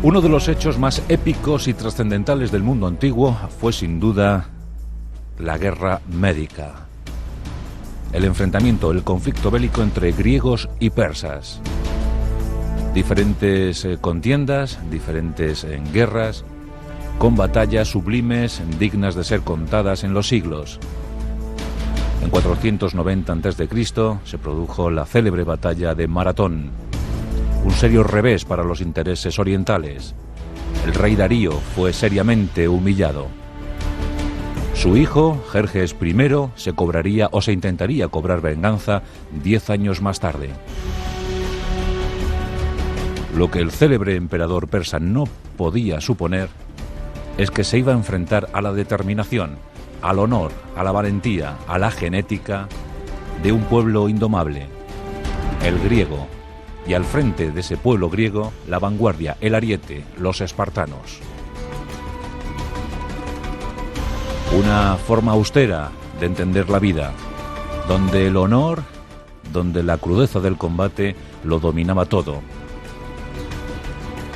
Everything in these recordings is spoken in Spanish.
Uno de los hechos más épicos y trascendentales del mundo antiguo fue sin duda la guerra médica. El enfrentamiento, el conflicto bélico entre griegos y persas. Diferentes contiendas, diferentes guerras, con batallas sublimes, dignas de ser contadas en los siglos. En 490 a.C. se produjo la célebre batalla de Maratón, un serio revés para los intereses orientales. El rey Darío fue seriamente humillado. Su hijo, Jerjes I, se intentaría cobrar venganza 10 años más tarde. Lo que el célebre emperador persa no podía suponer es que se iba a enfrentar a la determinación, al honor, a la valentía, a la genética de un pueblo indomable, el griego, y al frente de ese pueblo griego, la vanguardia, el ariete, los espartanos. Una forma austera de entender la vida, donde el honor, donde la crudeza del combate lo dominaba todo.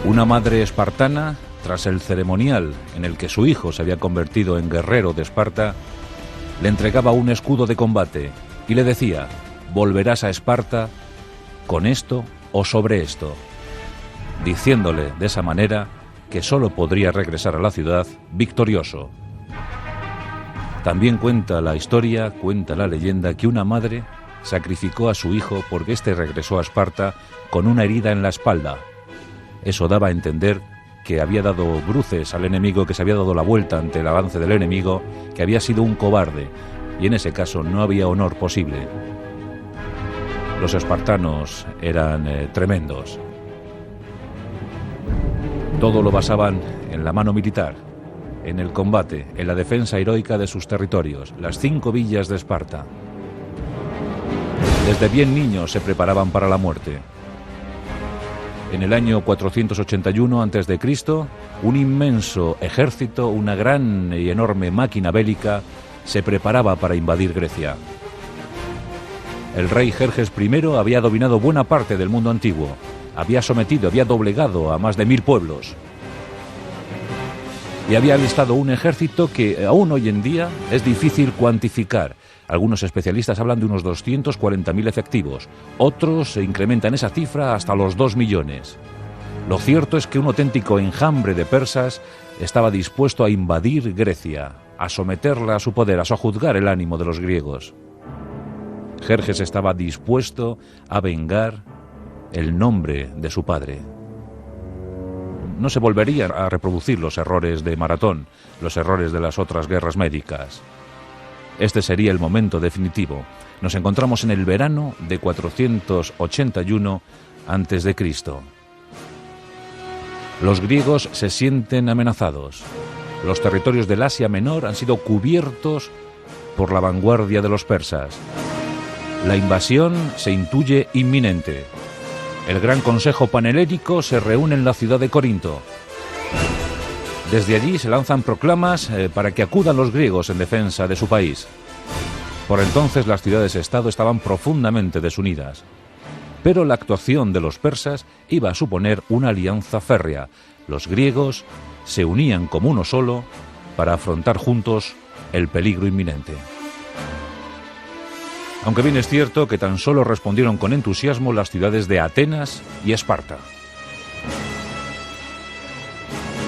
Una madre espartana, tras el ceremonial en el que su hijo se había convertido en guerrero de Esparta, le entregaba un escudo de combate y le decía: volverás a Esparta con esto o sobre esto, diciéndole de esa manera que solo podría regresar a la ciudad victorioso. También cuenta la historia, cuenta la leyenda, que una madre sacrificó a su hijo porque éste regresó a Esparta con una herida en la espalda. Eso daba a entender que había dado bruces al enemigo, que se había dado la vuelta ante el avance del enemigo, que había sido un cobarde, y en ese caso no había honor posible. Los espartanos eran tremendos. Todo lo basaban en la mano militar, en el combate, en la defensa heroica de sus territorios, las 5 villas de Esparta. Desde bien niños se preparaban para la muerte. En el año 481 a.C., un inmenso ejército, una gran y enorme máquina bélica, se preparaba para invadir Grecia. El rey Jerjes I había dominado buena parte del mundo antiguo, había sometido, había doblegado a más de 1000 pueblos y había alistado un ejército que aún hoy en día es difícil cuantificar. Algunos especialistas hablan de unos 240.000 efectivos, otros incrementan esa cifra hasta los 2 millones. Lo cierto es que un auténtico enjambre de persas estaba dispuesto a invadir Grecia, a someterla a su poder, a sojuzgar el ánimo de los griegos. Jerjes estaba dispuesto a vengar el nombre de su padre. No se volverían a reproducir los errores de Maratón, los errores de las otras guerras médicas. Este sería el momento definitivo. Nos encontramos en el verano de 481 a.C. Los griegos se sienten amenazados. Los territorios del Asia Menor han sido cubiertos por la vanguardia de los persas. La invasión se intuye inminente. El Gran Consejo Panhelénico se reúne en la ciudad de Corinto. Desde allí se lanzan proclamas para que acudan los griegos en defensa de su país. Por entonces las ciudades-estado estaban profundamente desunidas. Pero la actuación de los persas iba a suponer una alianza férrea. Los griegos se unían como uno solo para afrontar juntos el peligro inminente. Aunque bien es cierto que tan solo respondieron con entusiasmo las ciudades de Atenas y Esparta.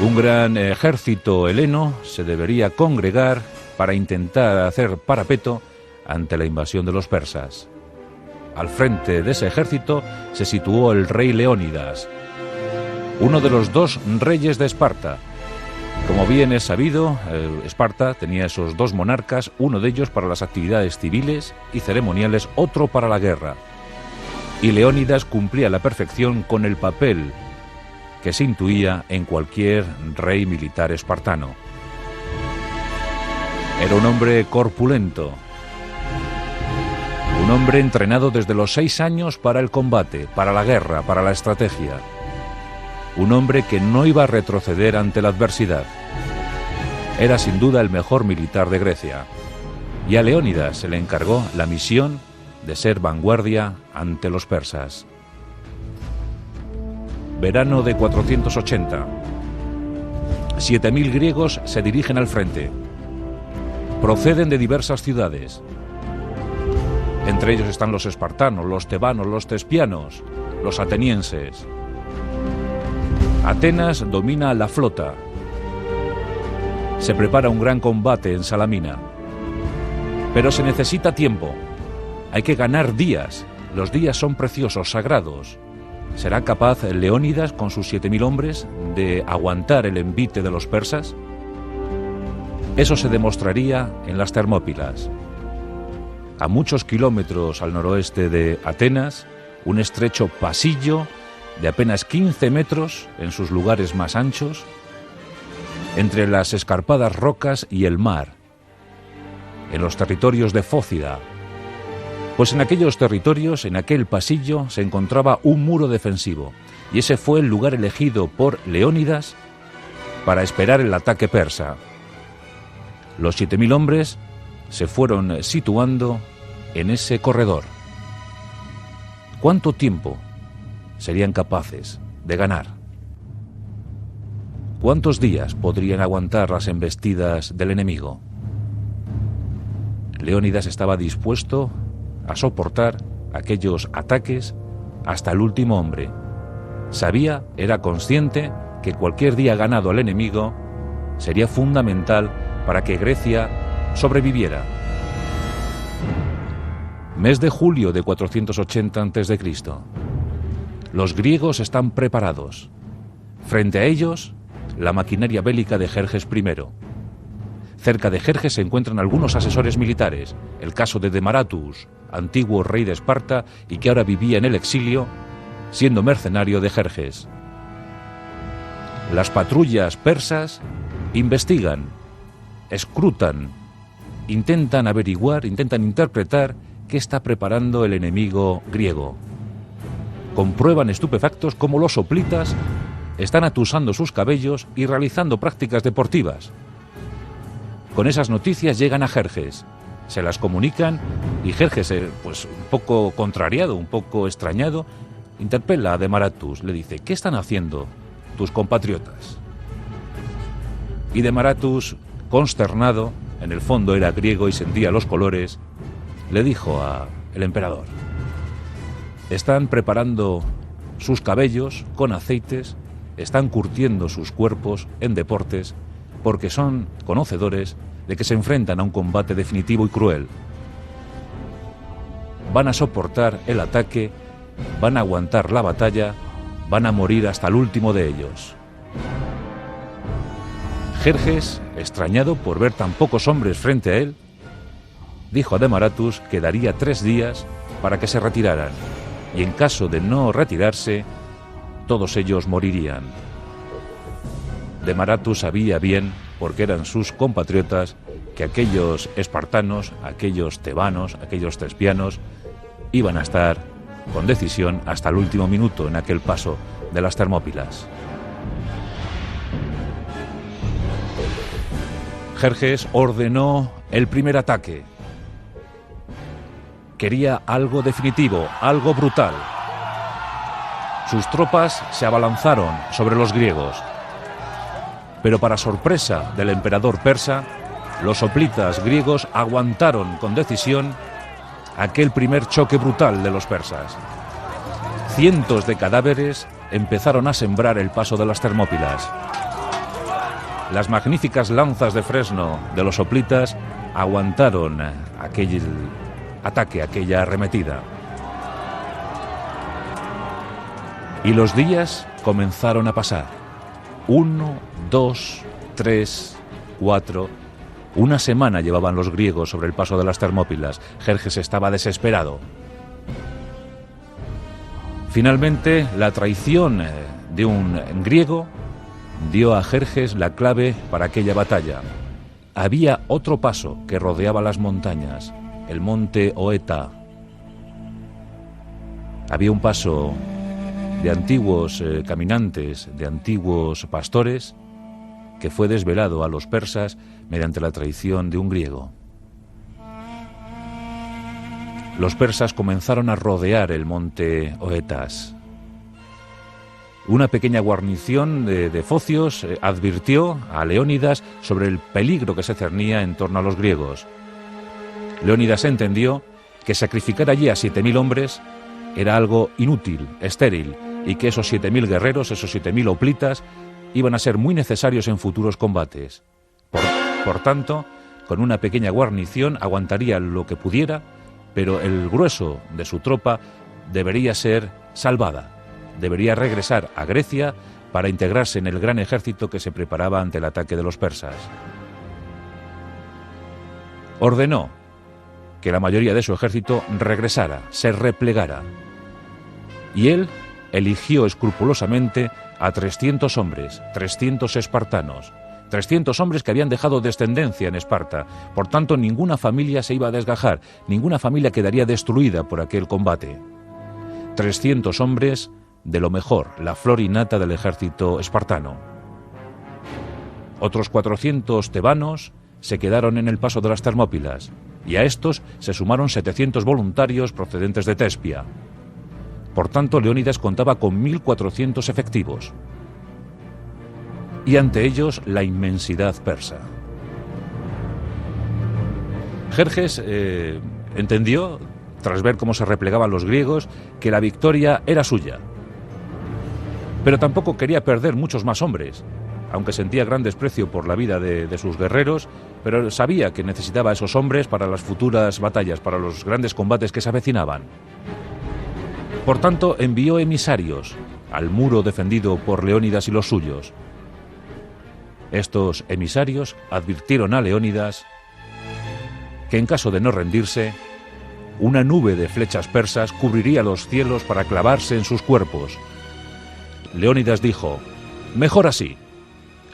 Un gran ejército heleno se debería congregar para intentar hacer parapeto ante la invasión de los persas. Al frente de ese ejército se situó el rey Leónidas, uno de los 2 reyes de Esparta. Como bien es sabido, Esparta tenía esos 2 monarcas, uno de ellos para las actividades civiles y ceremoniales, otro para la guerra. Y Leónidas cumplía a la perfección con el papel que se intuía en cualquier rey militar espartano. Era un hombre corpulento, un hombre entrenado desde los 6 años para el combate, para la guerra, para la estrategia. Un hombre que no iba a retroceder ante la adversidad. Era sin duda el mejor militar de Grecia. Y a Leónidas se le encargó la misión de ser vanguardia ante los persas. verano de 480. 7.000 griegos se dirigen al frente. Proceden de diversas ciudades. Entre ellos están los espartanos, los tebanos, los tespianos, los atenienses. Atenas domina la flota. Se prepara un gran combate en Salamina. Pero se necesita tiempo. Hay que ganar días. Los días son preciosos, sagrados. ¿Será capaz Leónidas, con sus 7.000 hombres, de aguantar el envite de los persas? Eso se demostraría en las Termópilas. A muchos kilómetros al noroeste de Atenas, un estrecho pasillo de apenas 15 metros en sus lugares más anchos, entre las escarpadas rocas y el mar, en los territorios de Fócida. Pues en aquellos territorios, en aquel pasillo, se encontraba un muro defensivo, y ese fue el lugar elegido por Leónidas para esperar el ataque persa. Los 7.000 hombres se fueron situando en ese corredor. ¿Cuánto tiempo serían capaces de ganar? ¿Cuántos días podrían aguantar las embestidas del enemigo? Leónidas estaba dispuesto a soportar aquellos ataques hasta el último hombre. Sabía, era consciente, que cualquier día ganado al enemigo sería fundamental para que Grecia sobreviviera. Mes de julio de 480 a.C. Los griegos están preparados. Frente a ellos, la maquinaria bélica de Jerjes I. Cerca de Jerjes se encuentran algunos asesores militares, el caso de Demaratus, antiguo rey de Esparta y que ahora vivía en el exilio, siendo mercenario de Jerjes. Las patrullas persas investigan, escrutan, intentan averiguar, intentan interpretar qué está preparando el enemigo griego. Comprueban estupefactos cómo los hoplitas están atusando sus cabellos y realizando prácticas deportivas. Con esas noticias llegan a Jerjes, se las comunican y Jerjes, pues un poco contrariado, un poco extrañado, interpela a Demaratus, le dice: ¿qué están haciendo tus compatriotas? Y Demaratus, consternado, en el fondo era griego y sentía los colores, le dijo al emperador: están preparando sus cabellos con aceites, están curtiendo sus cuerpos en deportes, porque son conocedores de que se enfrentan a un combate definitivo y cruel. Van a soportar el ataque, van a aguantar la batalla, van a morir hasta el último de ellos. Jerjes, extrañado por ver tan pocos hombres frente a él, dijo a Demaratus que daría 3 días para que se retiraran, y en caso de no retirarse, todos ellos morirían. Demaratus sabía bien, porque eran sus compatriotas, que aquellos espartanos, aquellos tebanos, aquellos tespianos, iban a estar con decisión hasta el último minuto en aquel paso de las Termópilas. Jerjes ordenó el primer ataque. Quería algo definitivo, algo brutal. Sus tropas se abalanzaron sobre los griegos. Pero para sorpresa del emperador persa, los hoplitas griegos aguantaron con decisión aquel primer choque brutal de los persas. Cientos de cadáveres empezaron a sembrar el paso de las Termópilas. Las magníficas lanzas de fresno de los hoplitas aguantaron aquel ataque, aquella arremetida. Y los días comenzaron a pasar. 1, 2, 3, 4... Una semana llevaban los griegos sobre el paso de las Termópilas. Jerjes estaba desesperado. Finalmente, la traición de un griego dio a Jerjes la clave para aquella batalla. Había otro paso que rodeaba las montañas, el monte Oeta. Había un paso de antiguos caminantes, de antiguos pastores, que fue desvelado a los persas mediante la traición de un griego. Los persas comenzaron a rodear el monte Oetas. Una pequeña guarnición de focios advirtió a Leónidas sobre el peligro que se cernía en torno a los griegos. Leónidas entendió que sacrificar allí a 7.000 hombres era algo inútil, estéril, y que esos 7.000 guerreros, esos 7.000 hoplitas, iban a ser muy necesarios en futuros combates. Por tanto, con una pequeña guarnición aguantaría lo que pudiera, pero el grueso de su tropa debería ser salvada. Debería regresar a Grecia para integrarse en el gran ejército que se preparaba ante el ataque de los persas. Ordenó que la mayoría de su ejército regresara, se replegara. Y él eligió escrupulosamente a 300 hombres, 300 espartanos, 300 hombres que habían dejado descendencia en Esparta. Por tanto, ninguna familia se iba a desgajar, ninguna familia quedaría destruida por aquel combate. 300 hombres de lo mejor, la flor innata del ejército espartano. Otros 400 tebanos se quedaron en el paso de las Termópilas, y a estos se sumaron 700 voluntarios procedentes de Tespia. Por tanto, Leónidas contaba con 1.400 efectivos. Y ante ellos, la inmensidad persa. Jerjes entendió, tras ver cómo se replegaban los griegos, que la victoria era suya. Pero tampoco quería perder muchos más hombres, aunque sentía gran desprecio por la vida de sus guerreros, pero sabía que necesitaba a esos hombres para las futuras batallas, para los grandes combates que se avecinaban. Por tanto, envió emisarios al muro defendido por Leónidas y los suyos. Estos emisarios advirtieron a Leónidas que en caso de no rendirse, una nube de flechas persas cubriría los cielos para clavarse en sus cuerpos. Leónidas dijo: mejor así.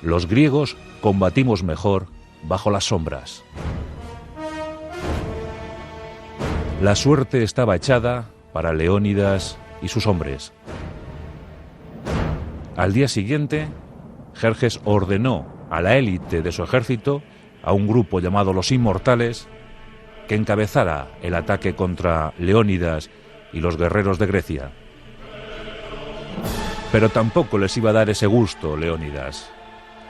Los griegos combatimos mejor bajo las sombras. La suerte estaba echada para Leónidas y sus hombres. Al día siguiente, Jerjes ordenó a la élite de su ejército, a un grupo llamado los Inmortales, que encabezara el ataque contra Leónidas y los guerreros de Grecia. Pero tampoco les iba a dar ese gusto Leónidas.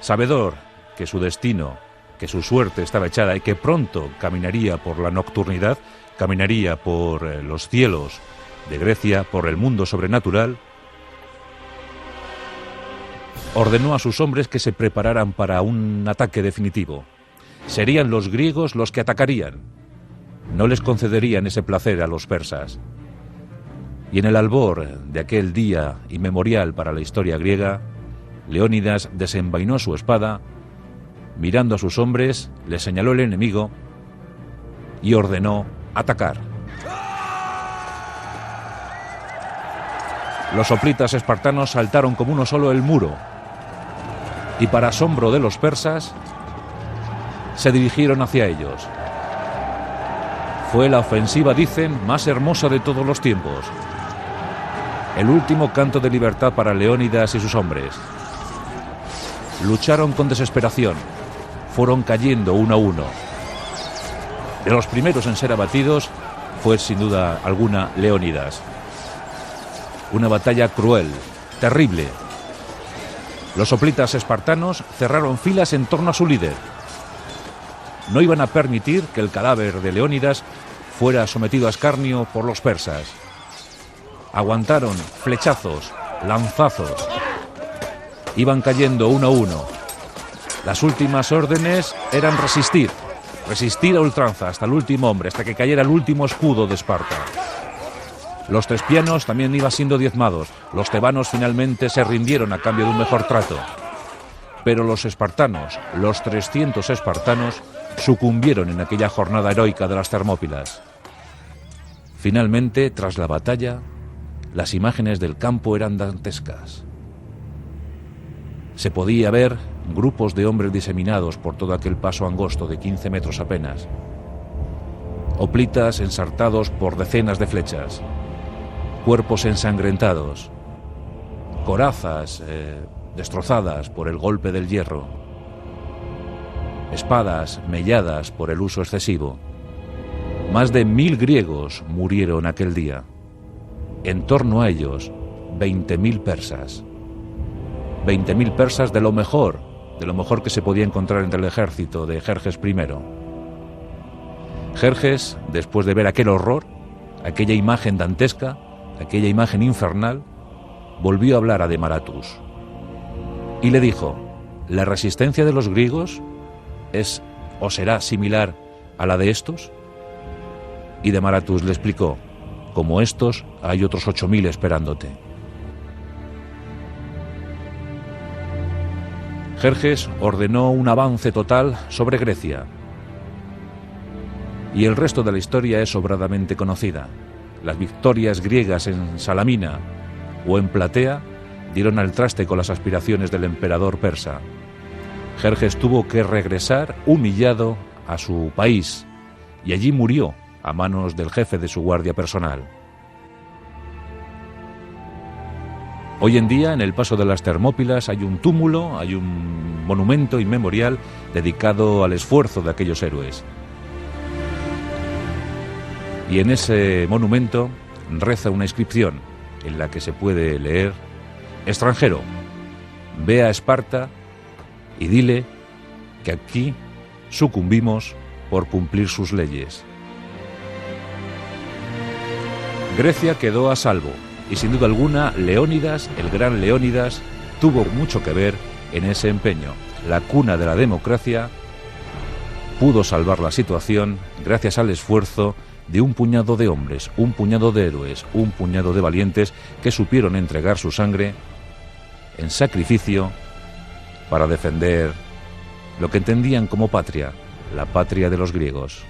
Sabedor que su destino, que su suerte estaba echada y que pronto caminaría por la nocturnidad, caminaría por los cielos de Grecia, por el mundo sobrenatural, ordenó a sus hombres que se prepararan para un ataque definitivo. Serían los griegos los que atacarían. No les concederían ese placer a los persas. Y en el albor de aquel día inmemorial para la historia griega, Leónidas desenvainó su espada, mirando a sus hombres, les señaló el enemigo y ordenó atacar. Los hoplitas espartanos saltaron como uno solo el muro y, para asombro de los persas, se dirigieron hacia ellos. Fue la ofensiva, dicen, más hermosa de todos los tiempos. El último canto de libertad para Leónidas y sus hombres. Lucharon con desesperación. Fueron cayendo uno a uno. De los primeros en ser abatidos fue, sin duda alguna, Leónidas. Una batalla cruel, terrible. Los hoplitas espartanos cerraron filas en torno a su líder. No iban a permitir que el cadáver de Leónidas fuera sometido a escarnio por los persas. Aguantaron flechazos, lanzazos. Iban cayendo uno a uno. Las últimas órdenes eran resistir. Resistir a ultranza hasta el último hombre, hasta que cayera el último escudo de Esparta. Los tespianos también iban siendo diezmados. Los tebanos finalmente se rindieron a cambio de un mejor trato. Pero los espartanos, los 300 espartanos, sucumbieron en aquella jornada heroica de las Termópilas. Finalmente, tras la batalla, las imágenes del campo eran dantescas. Se podía ver grupos de hombres diseminados por todo aquel paso angosto de 15 metros apenas. Hoplitas ensartados por decenas de flechas. Cuerpos ensangrentados. Corazas destrozadas por el golpe del hierro. Espadas melladas por el uso excesivo. Más de 1000 griegos murieron aquel día. En torno a ellos, 20.000 persas. 20.000 persas de lo mejor que se podía encontrar entre el ejército de Jerjes I. Jerjes, después de ver aquel horror, aquella imagen dantesca, aquella imagen infernal, volvió a hablar a Demaratus y le dijo: ¿la resistencia de los griegos es o será similar a la de estos? Y Demaratus le explicó: como estos hay otros 8.000 esperándote. Jerjes ordenó un avance total sobre Grecia. Y el resto de la historia es sobradamente conocida. Las victorias griegas en Salamina o en Platea dieron al traste con las aspiraciones del emperador persa. Jerjes tuvo que regresar humillado a su país y allí murió a manos del jefe de su guardia personal. Hoy en día, en el Paso de las Termópilas, hay un túmulo, hay un monumento inmemorial dedicado al esfuerzo de aquellos héroes. Y en ese monumento reza una inscripción en la que se puede leer: extranjero, ve a Esparta y dile que aquí sucumbimos por cumplir sus leyes. Grecia quedó a salvo y sin duda alguna Leónidas, el gran Leónidas, tuvo mucho que ver en ese empeño. La cuna de la democracia pudo salvar la situación gracias al esfuerzo de un puñado de hombres, un puñado de héroes, un puñado de valientes que supieron entregar su sangre en sacrificio para defender lo que entendían como patria, la patria de los griegos.